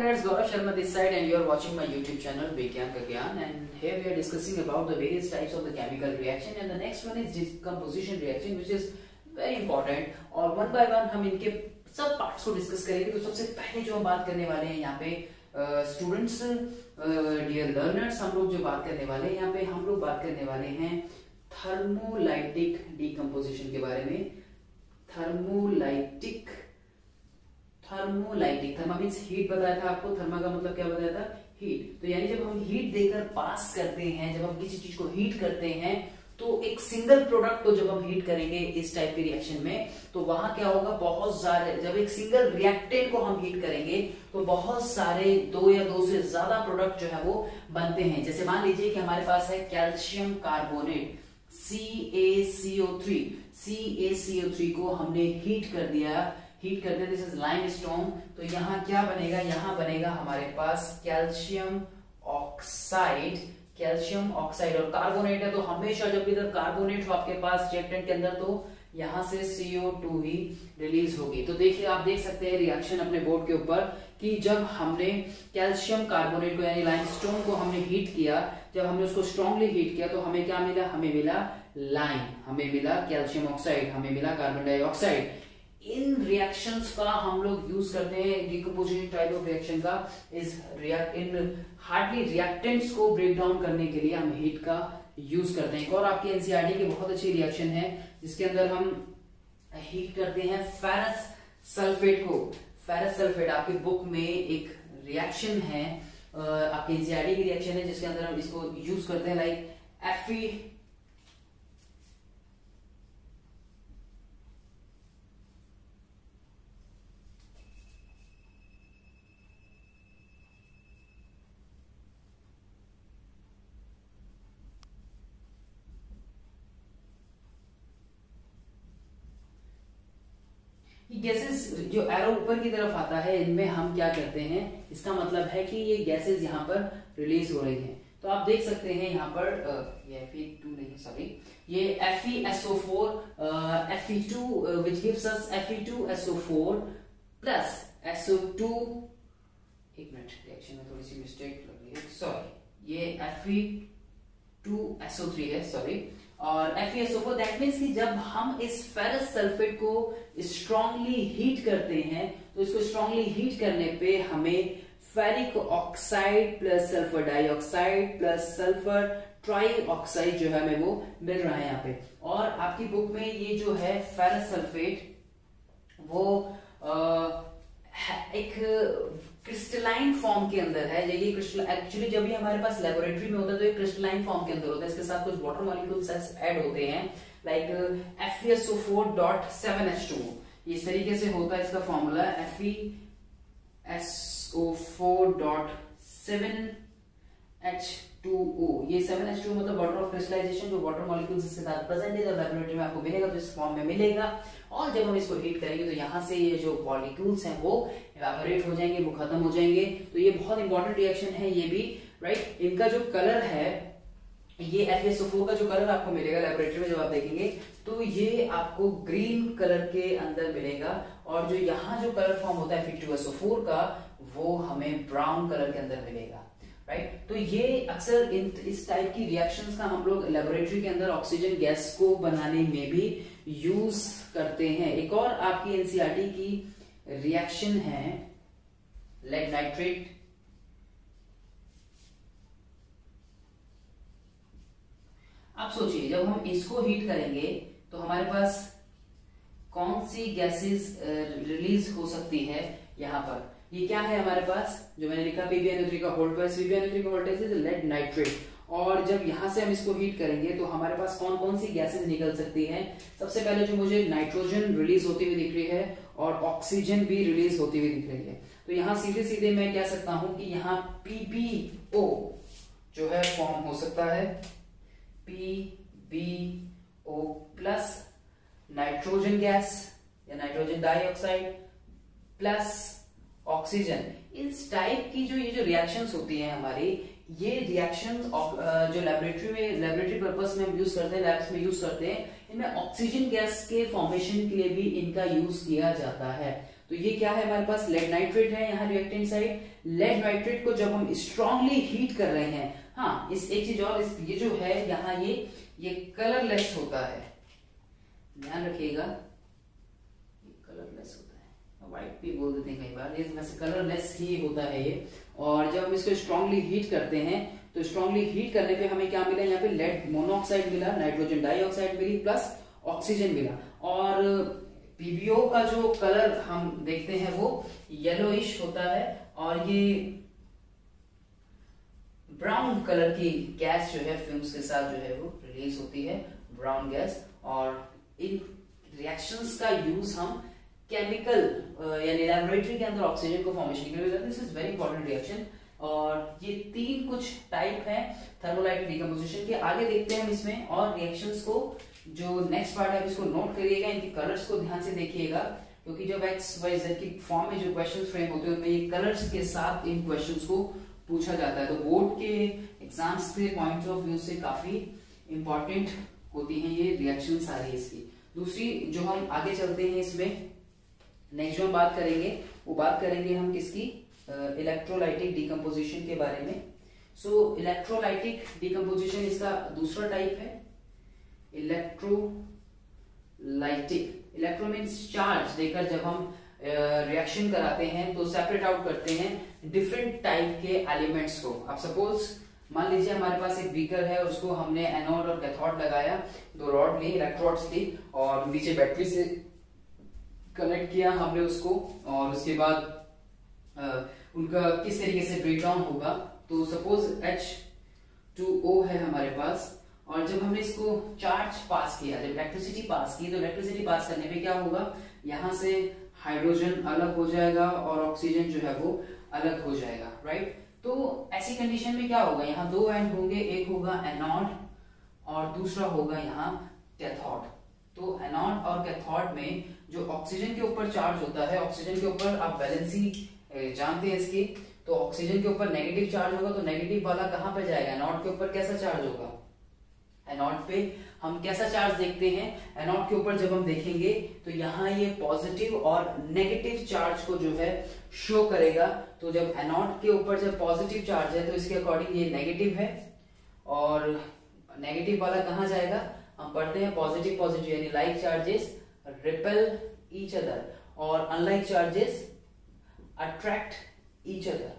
friends, Gaurav Sharma this side and you are watching my YouTube channel Vigyan ka Gyan, and here we are discussing about the various types of the chemical reaction, and the next one is decomposition reaction, which is very important. और one by one हम इनके सब parts को discuss करेंगे. तो सबसे पहले जो हम बात करने वाले हैं यहाँ पे स्टूडेंट्स, डियर लर्नर्स, हम लोग जो बात करने वाले हैं यहाँ पे हम लोग बात करने वाले हैं थर्मोलाइटिक डिकम्पोजिशन के बारे में. थर्मोलाइटिक थर्मा मीन्स हीट बताया था आपको. थर्मा का मतलब क्या बताया था? हीट. तो यानी जब हम हीट देकर पास करते हैं, जब हम किसी चीज को हीट करते हैं, तो एक सिंगल प्रोडक्ट को जब हम हीट करेंगे इस टाइप के रिएक्शन में, तो वहां क्या होगा, बहुत सारे, जब एक सिंगल रिएक्टेंट को हम हीट करेंगे तो बहुत सारे दो या दो से ज्यादा प्रोडक्ट जो है वो बनते हैं. जैसे मान लीजिए कि हमारे पास है कैल्शियम कार्बोनेट CaCO3 को हमने हीट कर दिया. This is limestone. तो यहाँ क्या बनेगा? यहाँ बनेगा हमारे पास कैल्शियम ऑक्साइड और कार्बोनेट है. तो हमेशा जब भी कार्बोनेट हो आपके पास रिएक्टेंट के अंदर, तो यहाँ से CO2 ही रिलीज होगी. तो देखिए, आप देख सकते हैं रिएक्शन अपने बोर्ड के ऊपर कि जब हमने कैल्शियम कार्बोनेट को यानी लाइमस्टोन को हमने हीट किया, जब हमने उसको स्ट्रांगली हीट किया, तो हमें क्या मिला? हमें मिला लाइम, हमें मिला कैल्शियम ऑक्साइड, हमें मिला कार्बन डाइऑक्साइड. इन रिएक्शंस का हम लोग यूज करते हैं. डिकम्पोजिशन टाइप ऑफ रिएक्शन का इन हार्डली रिएक्टेंट्स को ब्रेक डाउन करने के लिए हम हीट का यूज करते हैं. और आपके एनसीईआरटी की बहुत अच्छी रिएक्शन है जिसके अंदर हम हीट करते हैं फेरस सल्फेट को. फेरस सल्फेट आपकी बुक में एक रिएक्शन है, आपके एनसीईआरटी की रिएक्शन है जिसके अंदर हम इसको यूज करते हैं, लाइक Fe. गैसेस जो एरो ऊपर की तरफ आता है, इनमें हम क्या करते हैं, इसका मतलब है कि ये गैसेस यहाँ पर रिलीज हो रही हैं. तो आप देख सकते हैं यहाँ पर ये Fe2 नहीं, सॉरी, ये FeSO4 Fe2 which gives us Fe2SO4 plus SO2. एक मिनट, रिएक्शन में थोड़ी सी मिस्टेक लग रही है, सॉरी, ये Fe2SO3 है, सॉरी, और FeSO4. दैट मीन्स कि जब हम इस फेरस सल्फेट को स्ट्रांगली हीट करते हैं, तो इसको स्ट्रांगली हीट करने पे हमें ferric oxide plus sulphur dioxide plus sulphur try oxide जो है हमें वो मिल रहा है यहाँ पे. और आपकी बुक में ये जो है फेरस सल्फेट, वो एक क्रिस्टलाइन फॉर्म के अंदर है. ये एक्चुअली जब भी हमारे पास लेबोरेटरी में होता है तो ये क्रिस्टलाइन फॉर्म के अंदर होता है. इसके साथ कुछ वाटर मॉलिक्यूल्स ऐड होते हैं, लाइक FeSO4.7H2. इस तरीके से होता है इसका फॉर्मूला, FeSO4.7H2O. ये 7H2 मतलब वाटर ऑफ क्रिस्टलाइजेशन, जो वाटर मॉलिक्यूल्स इसके साथ प्रेजेंट है. जब लेबोरेटरी में आपको मिलेगा तो इस फॉर्म में मिलेगा, और जब हम इसको हीट करेंगे तो यहाँ से ये जो मॉलिक्यूल्स हैं वो इवेपोरेट हो जाएंगे, वो खत्म हो जाएंगे. तो ये बहुत इंपॉर्टेंट रिएक्शन है ये भी, राइट. इनका जो कलर है, ये FeSO4 का जो कलर आपको मिलेगा लेबोरेटरी में जब आप देखेंगे, तो ये आपको ग्रीन कलर के अंदर मिलेगा, और जो यहाँ जो कलर फॉर्म होता है Fe2SO4 का, वो हमें ब्राउन कलर के अंदर मिलेगा, राइट. तो ये अक्सर इस टाइप की रिएक्शंस का हम लोग लेबोरेटरी के अंदर ऑक्सीजन गैस को बनाने में भी यूज करते हैं. एक और आपकी एनसीईआरटी की रिएक्शन है लेड नाइट्रेट. आप सोचिए, जब हम इसको हीट करेंगे तो हमारे पास कौन सी गैसेस रिलीज हो सकती है. यहाँ पर ये क्या है हमारे पास, जो मैंने लिखा PbNO3 का वोल्टेज, PbNO3 का वोल्टेज इज लेड नाइट्रेट. और जब यहां से हम इसको हीट करेंगे तो हमारे पास कौन कौन सी गैसेस निकल सकती हैं. सबसे पहले जो मुझे नाइट्रोजन रिलीज होती हुई दिख रही है, और ऑक्सीजन भी रिलीज होती हुई दिख रही है. तो यहाँ सीधे सीधे मैं कह सकता हूं कि यहाँ PbO जो है फॉर्म हो सकता है, PbO प्लस नाइट्रोजन गैस या नाइट्रोजन डाइऑक्साइड प्लस ऑक्सीजन. इस टाइप की जो ये जो रिएक्शंस होती हैं हमारी, ये रिएक्शंस जो लेबोरेटरी पर्पस में हम यूज करते हैं, लैब्स में यूज करते हैं, इनमें ऑक्सीजन गैस के फॉर्मेशन के लिए भी इनका यूज किया जाता है. तो ये क्या है हमारे पास, लेड नाइट्रेट है यहाँ रिएक्टेंट साइड। लेड नाइट्रेट को जब हम स्ट्रांगली हीट कर रहे हैं, हाँ इस एक चीज और, ये जो है यहाँ ये कलरलेस होता है, ध्यान रखिएगा, ये कलरलेस होता है, व्हाइट भी बोल देते हैं कई बार, ये वैसे कलरलेस ही होता है ये। और जब हम इसको स्ट्रांगली हीट करते हैं तो स्ट्रांगली हीट करने पे हमें क्या मिला, यहाँ पे लेड मोनोऑक्साइड मिला, नाइट्रोजन डाइऑक्साइड मिली, प्लस ऑक्सीजन मिला। और पीबीओ का जो कलर हम देखते हैं वो येलोइश होता है, और ये ब्राउन कलर की गैस जो है फ्यूम्स के साथ जो है वो रिलीज होती है, ब्राउन गैस। और इन रिएक्शंस का यूज हम केमिकल यानी लैबोरेटरी के अंदर ऑक्सीजन को फॉर्मेशन के लिए करते हैं। This is very important reaction. और ये तीन कुछ टाइप है थर्मोलाइटिक डिकम्पोजिशन के। आगे देखते हैं हम इसमें और रिएक्शंस को। जो नेक्स्ट पार्ट है इसको नोट करिएगा, इनके कलर्स को ध्यान से देखिएगा, क्योंकि जब एक्स वाई जेड की फॉर्म में जो क्वेश्चन फ्रेम होते हैं उनमें ये कलर्स के साथ इन क्वेश्चंस को पूछा जाता है। तो बोर्ड के एग्जाम्स के पॉइंट ऑफ व्यू से काफी इंपॉर्टेंट होती हैं ये रिएक्शन सारी इसकी। दूसरी जो हम आगे चलते हैं इसमें नेक्स्ट जो हम बात करेंगे वो बात करेंगे हम किसकी, इलेक्ट्रोलाइटिक डिकम्पोजिशन के बारे में। सो इलेक्ट्रोलाइटिक डिकम्पोजिशन इसका दूसरा टाइप है, इलेक्ट्रोलाइटिक। इलेक्ट्रो मीन्स चार्ज देकर जब हम रिएक्शन कराते हैं तो सेपरेट आउट करते हैं डिफरेंट टाइप के एलिमेंट्स को। अब सपोज मान लीजिए हमारे पास एक बीकर है, उसको हमने एनोड और कैथोड लगाया, दो रॉड ली, इलेक्ट्रोड्स ली, और नीचे बैटरी से कनेक्ट किया हमने उसको, और उसके बाद उनका किस तरीके से ब्रेकडाउन होगा। तो सपोज H2O है हमारे पास, और जब हमने इसको चार्ज पास किया, जब इलेक्ट्रिसिटी पास की, तो इलेक्ट्रिसिटी पास करने पे क्या होगा, यहाँ से हाइड्रोजन अलग हो जाएगा और ऑक्सीजन जो है वो अलग हो जाएगा, राइट। तो ऐसी कंडीशन में क्या होगा, यहाँ दो एंड होंगे, एक होगा एनोड और दूसरा होगा यहाँ कैथोड। तो एनोड और कैथोड में जो ऑक्सीजन के ऊपर चार्ज होता है, ऑक्सीजन के ऊपर आप वैलेंसी जानते हैं इसकी, तो ऑक्सीजन के ऊपर नेगेटिव चार्ज होगा, तो नेगेटिव वाला कहाँ पे जाएगा, एनोड के ऊपर कैसा चार्ज होगा, एनोड पे हम कैसा चार्ज देखते हैं, एनोड के ऊपर जब हम देखेंगे तो यहाँ ये पॉजिटिव और नेगेटिव चार्ज को जो है शो करेगा। तो जब एनोड के ऊपर जब पॉजिटिव चार्ज है तो इसके अकॉर्डिंग ये नेगेटिव है, और नेगेटिव वाला कहाँ जाएगा, हम पढ़ते हैं पॉजिटिव पॉजिटिव, यानी like charges repel each other और unlike charges attract each other,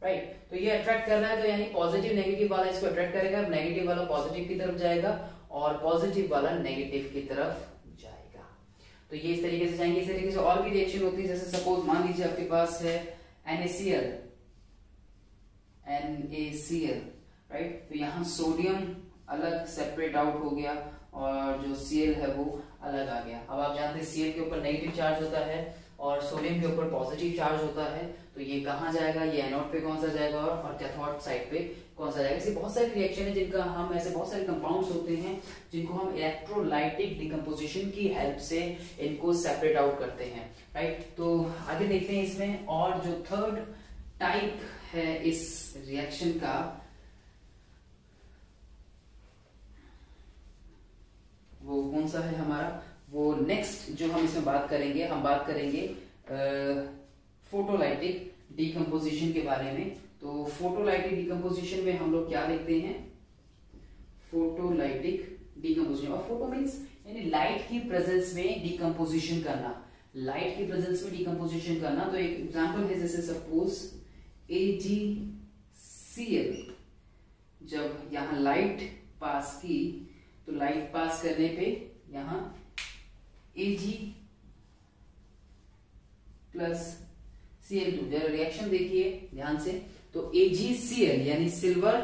right. तो ये अट्रैक्ट कर रहा है, तो यानी पॉजिटिव नेगेटिव वाला इसको अट्रैक्ट करेगा, नेगेटिव वाला पॉजिटिव की तरफ जाएगा और पॉजिटिव वाला नेगेटिव की तरफ जाएगा। तो ये इस तरीके से जाएंगे। इस तरीके से और भी रिएक्शन होती है, जैसे सपोज मान लीजिए आपके पास है NaCl, राइट। तो यहाँ सोडियम अलग सेपरेट आउट हो गया और जो Cl है वो अलग आ गया। अब आप जानते हैं Cl के ऊपर नेगेटिव चार्ज होता है और सोडियम के ऊपर पॉजिटिव चार्ज होता है, तो ये कहाँ जाएगा, ये एनोड पे कौन सा जाएगा और कैथोड साइड पे कौन सा जाएगा। ऐसे बहुत सारे रिएक्शन है जिनका हम, ऐसे बहुत सारे कंपाउंड्स होते हैं जिनको हम इलेक्ट्रोलाइटिक डिकम्पोजिशन की हेल्प से इनको सेपरेट आउट करते हैं, राइट। तो आगे देखते हैं इसमें, और जो थर्ड टाइप है इस रिएक्शन का वो कौन सा है हमारा, वो नेक्स्ट जो हम इसमें बात करेंगे, हम बात करेंगे फोटोलाइटिक डिकम्पोजिशन के बारे में। तो फोटोलाइटिक डिकम्पोजिशन में हम लोग क्या देखते हैं, फोटोलाइटिक डिकम्पोजिशन, और फोटो मींस यानी लाइट की प्रेजेंस में डिकम्पोजिशन करना, लाइट की प्रेजेंस में डिकम्पोजिशन करना। तो एक एग्जांपल है, जैसे सपोज AgCl, जब यहाँ लाइट पास की तो लाइट पास करने पे यहाँ Ag प्लस Cl2, जरा रिएक्शन देखिए ध्यान से। तो AgCl यानी सिल्वर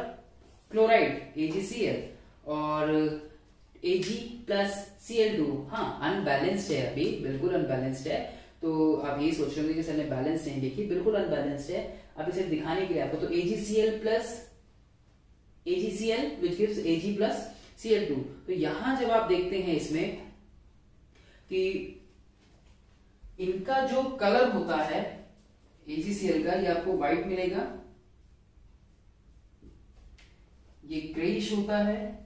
क्लोराइड AgCl और Ag प्लस Cl2, हाँ अनबैलेंस्ड है, अभी बिल्कुल अनबैलेंस्ड है। तो आप यही सोच रहे होंगे कि सर ने बैलेंस नहीं लिखी, बिल्कुल अनबैलेंस्ड है। अभी सिर्फ दिखाने के लिए आपको, तो AgCl plus AgCl which gives Ag plus Cl2। तो यहां जब आप देखते हैं इसमें कि इनका जो कलर होता है AgCl का, ये आपको व्हाइट मिलेगा, ये ग्रेइश होता है,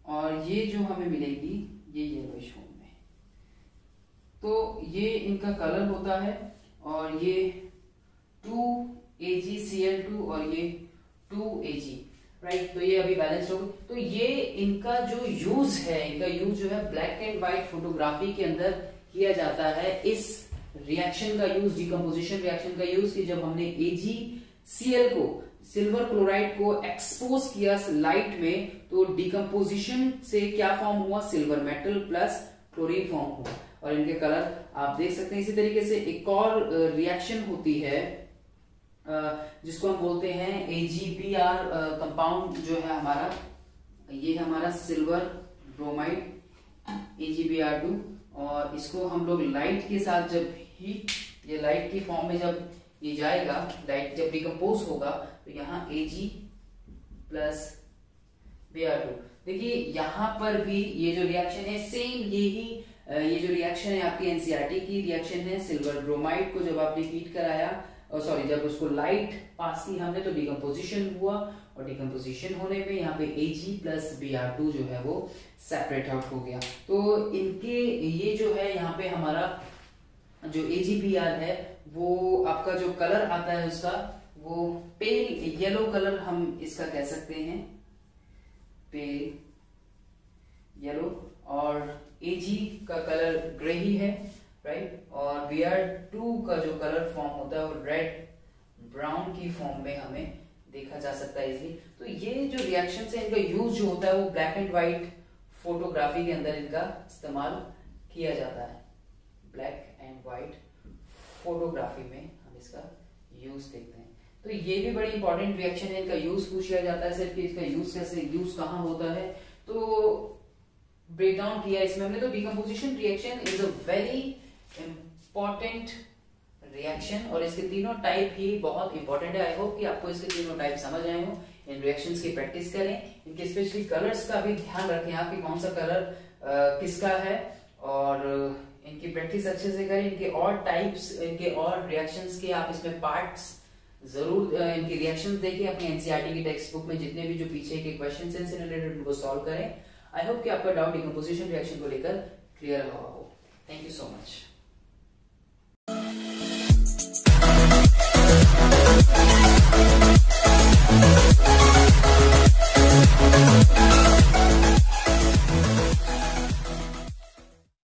और ये जो हमें मिलेगी ये येलोइश फॉर्म में। तो ये इनका कलर होता है और ये 2AgCl2 और ये 2Ag, राइट। तो ये अभी बैलेंस हो गई। तो ये इनका जो यूज है, इनका यूज जो है ब्लैक एंड व्हाइट फोटोग्राफी के अंदर किया जाता है। इस रिएक्शन का यूज, डिकम्पोजिशन रिएक्शन का यूज, कि जब हमने AgCl को, सिल्वर क्लोराइड को एक्सपोज किया लाइट में, तो डिकम्पोजिशन से क्या फॉर्म हुआ, silver metal plus chlorine form हुआ और इनके कलर आप देख सकते हैं। इसी तरीके से एक और रिएक्शन होती है जिसको हम बोलते हैं AgBr कंपाउंड जो है हमारा, ये हमारा सिल्वर ब्रोमाइड AgBr2, और इसको हम लोग लाइट के साथ जब हीट, ये लाइट की फॉर्म में जब ये जाएगा, लाइट जब डिकम्पोज होगा, तो यहाँ Ag प्लस Br2। देखिए यहाँ पर भी ये जो रिएक्शन है सेम यही, ये जो रिएक्शन है आपकी एनसीईआरटी की रिएक्शन है। सिल्वर ब्रोमाइड को जब आपने हीट कराया, सॉरी जब उसको लाइट पास की हमने, तो डिकम्पोजिशन हुआ, और डिकम्पोजिशन होने में यहाँ पे Ag प्लस Br2 जो है वो सेपरेट आउट हो गया। तो इनके ये जो है यहाँ पे हमारा जो AgBr है, वो आपका जो कलर आता है उसका वो पेल येलो कलर हम इसका कह सकते हैं, पेल येलो, और Ag का कलर ग्रे ही है, राइट। और Br2 का जो कलर फॉर्म होता है वो रेड ब्राउन की फॉर्म में हमें देखा जा सकता है इजीली। तो ये जो रिएक्शन है इनका यूज जो होता है वो ब्लैक एंड व्हाइट फोटोग्राफी के अंदर इनका इस्तेमाल किया जाता है। ब्लैक एंड व्हाइट फोटोग्राफी में हम इसका यूज देखते हैं। तो ये भी बड़ी इंपॉर्टेंट रिएक्शन है, इनका यूज पूछा जाता है सिर्फ कि इसका यूज कैसे, यूज कहाँ होता है। तो ब्रेक डाउन किया इसमें हमने। तो decomposition reaction is a very important reaction, और इसके तीनों टाइप ही बहुत इंपॉर्टेंट है। आई होप कि आपको इसके तीनों टाइप समझ आए हो। इन रिएक्शंस की प्रैक्टिस करें, इनके स्पेशली कलर्स का भी ध्यान रखें आप कि कौन सा कलर किसका है, और इनकी प्रैक्टिस अच्छे से करें। इनके और टाइप्स, इनके और रिएक्शंस के आप इसमें पार्ट्स जरूर, इनकी रिएक्शंस देखिए अपनी एनसीईआरटी की टेक्स्ट बुक में, जितने भी जो पीछे के क्वेश्चंस हैं इनसे रिलेटेड उनको सॉल्व करें। आई होप कि आपका डाउट डिकम्पोजिशन रिएक्शन को लेकर क्लियर हुआ हो। Thank you so much.